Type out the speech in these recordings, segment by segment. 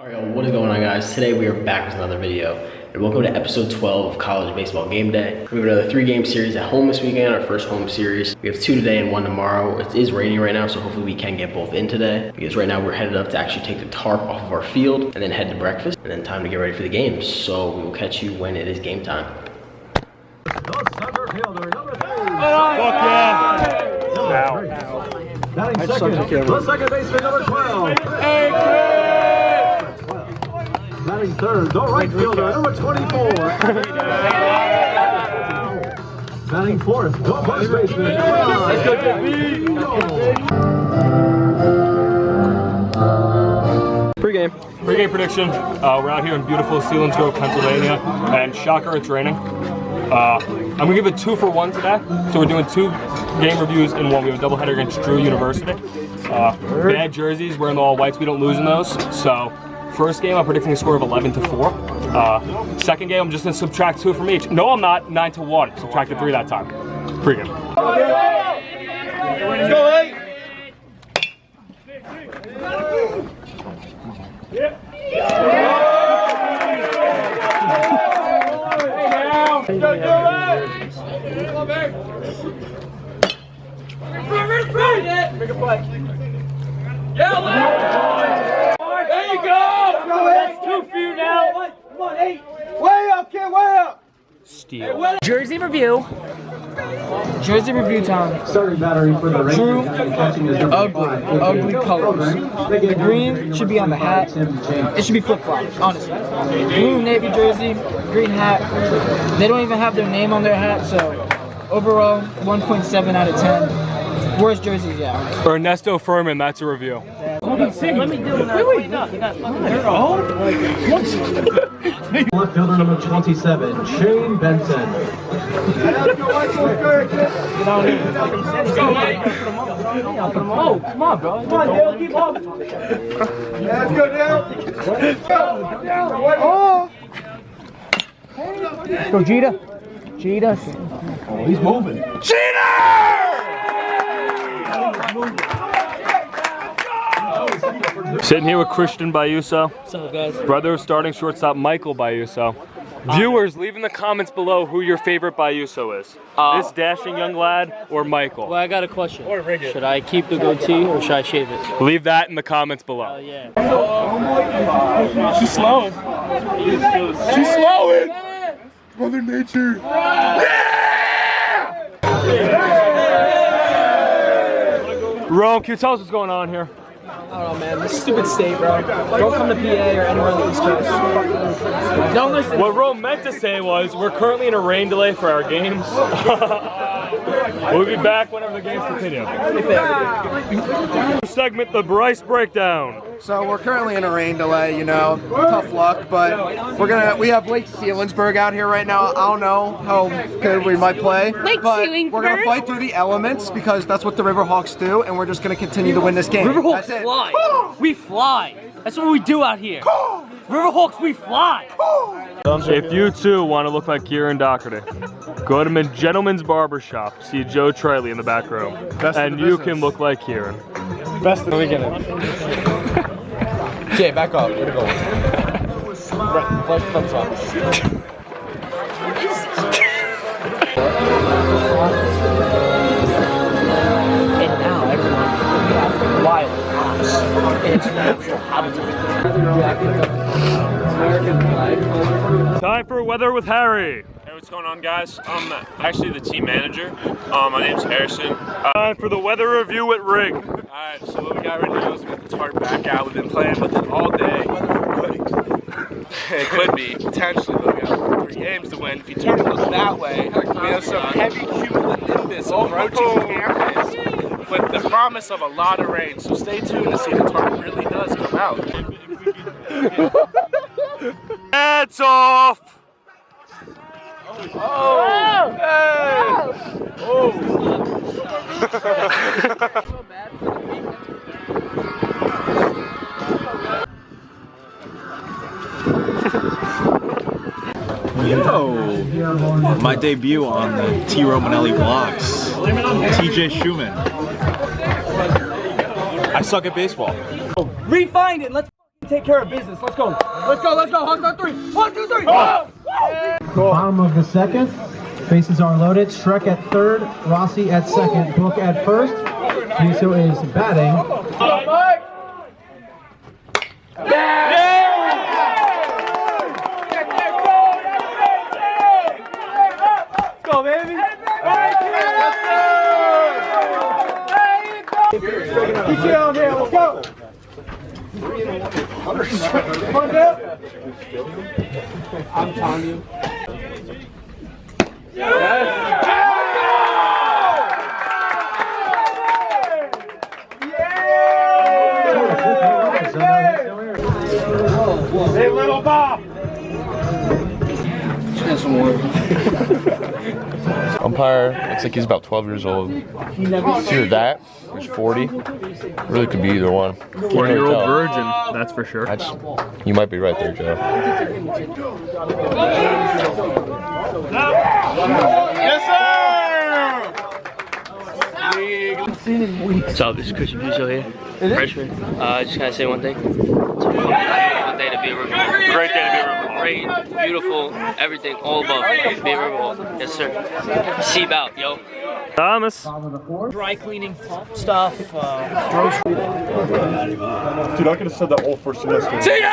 Alright, what is going on, guys? Today we are back with another video, and welcome to episode 12 of College Baseball Game Day. We have another 3-game series at home this weekend, our first home series. We have 2 today and 1 tomorrow. It is raining right now, so hopefully we can get both in today, because right now we're headed up to actually take the tarp off of our field and then head to breakfast, and then time to get ready for the games. So we will catch you when it is game time. Fuck yeah! Batting second, the second baseman, number 12. Batting third, the right fielder, number 24. Batting fourth, the first baseman, Pregame prediction. We're out here in beautiful Selinsgrove, Pennsylvania, and shocker, it's raining. I'm gonna give it 2 for 1 today. So we're doing 2 game reviews in one. We have a doubleheader against Drew University. Bad jerseys, wearing the all whites. We don't lose in those. So first game, I'm predicting a score of 11-4. Second game, I'm just gonna subtract 2 from each. No, I'm not. 9-1. Subtracted 3 that time. Pregame. Let's go, hey! Make a play. Yeah, there you go! That's 2 for you now. Come on, 8. Way up, kid, way up! Steal. Jersey review time. Starting battery for the Drew, ugly colors. The green should be on the hat. It should be flip-flop, honestly. Blue navy jersey, green hat. They don't even have their name on their hat, so overall, 1.7 out of 10. Worst jerseys, yeah. Ernesto Furman, that's a review. Let me do it. left fielder number 27, Shane Benson. Oh, come on, bro. Come on, Dale, keep up. Let's go, Dale. Go, Jeter. Jeter. Oh, he's moving. Sitting here with Christian Bayuso. What's up, guys? Brother of starting shortstop Michael Bayuso. Viewers, leave in the comments below who your favorite Bayuso is. This dashing young lad or Michael? Well, I got a question. Should I keep the goatee or should I shave it? Leave that in the comments below. Yeah. She's slowing. She's slowing! Mother Nature. Rome, can you tell us what's going on here? I don't know, man. This stupid state, bro. Don't come to PA or anywhere on the East Coast. Don't listen. What Rome meant to say was, we're currently in a rain delay for our games. We'll be back whenever the games continue. Segment, the Bryce Breakdown. So we're currently in a rain delay, you know, tough luck, but we have Lake Selinsgrove out here right now. I don't know how good we might play, but we're gonna fight through the elements because that's what the Riverhawks do, and we're just gonna continue to win this game. Riverhawks fly. We fly. That's what we do out here. Riverhawks, we fly. If you too want to look like Kieran Doherty, go to Gentleman's Barbershop, see Joe Triley in the back room, and you can look like Kieran. Best in the beginning. Jay, back up. Way to go. Flash the thumbs up. And now everyone, we have wild house in its natural habitat. Time for Weather with Harry. Hey, what's going on, guys? I'm actually the team manager. My name's Harrison. Time for the weather review with Rig. Alright, so what we got right now is we got the tarp back out. We've been playing with it all day. It could be, potentially, but we have 3 games to win. If you turn it that way, we have some heavy cumulonimbus approaching campus with the promise of a lot of rain. So stay tuned to see if the tarp really does come out. Hats off! Oh! Hey! Oh! Yo! My debut on the T. Romanelli vlogs. TJ Schumann. I suck at baseball. Refind it. Let's take care of business. Let's go. Let's go. Let's go. Hawks on 3. 1, 2, 3. Bottom of the second. Bases are loaded. Shrek at third. Rossi at second. Book at first. Miso is batting. Let's go, baby. Keep it on here. Let's go. Come on, Dale. I'm telling you. Hey, little Bob. Umpire looks like he's about 12 years old. It's either that or he's 40. Really could be either one. 40-year-old virgin, that's for sure. You might be right there, Joe. Yes, sir. What's up? This is Christian Busso here, freshman. Just gotta say one thing. It's a fucking beautiful day to be a River Hall. Great day to be a River Hall. Great, beautiful, everything, all above. Be a River Hall. Yes, sir. Seab out, yo. Thomas. Dry cleaning stuff, Dude, I could have said that all first semester. See ya!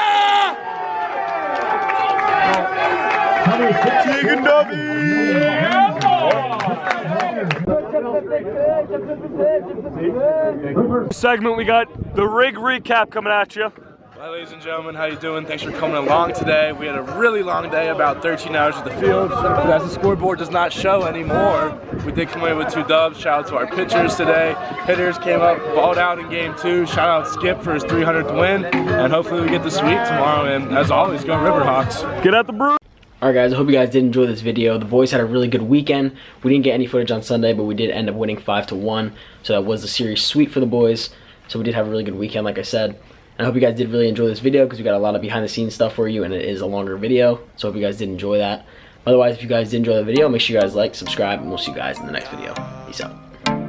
Segment, we got the rig recap coming at you. Hi, ladies and gentlemen, how you doing? Thanks for coming along today. We had a really long day, about 13 hours at the field. But as the scoreboard does not show anymore, we did come away with 2 dubs. Shout out to our pitchers today. Hitters came up, balled out in game 2. Shout out Skip for his 300th win. And hopefully we get the sweep tomorrow. And as always, go Riverhawks. Get out the brew. Alright guys, I hope you guys did enjoy this video. The boys had a really good weekend. We didn't get any footage on Sunday, but we did end up winning 5-1. So that was the series sweep for the boys. So we did have a really good weekend, like I said. And I hope you guys did really enjoy this video because we got a lot of behind the scenes stuff for you and it is a longer video. So I hope you guys did enjoy that. Otherwise, if you guys did enjoy the video, make sure you guys like, subscribe, and we'll see you guys in the next video. Peace out.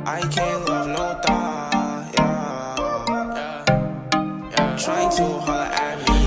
I can't love no thought, yeah. Trying to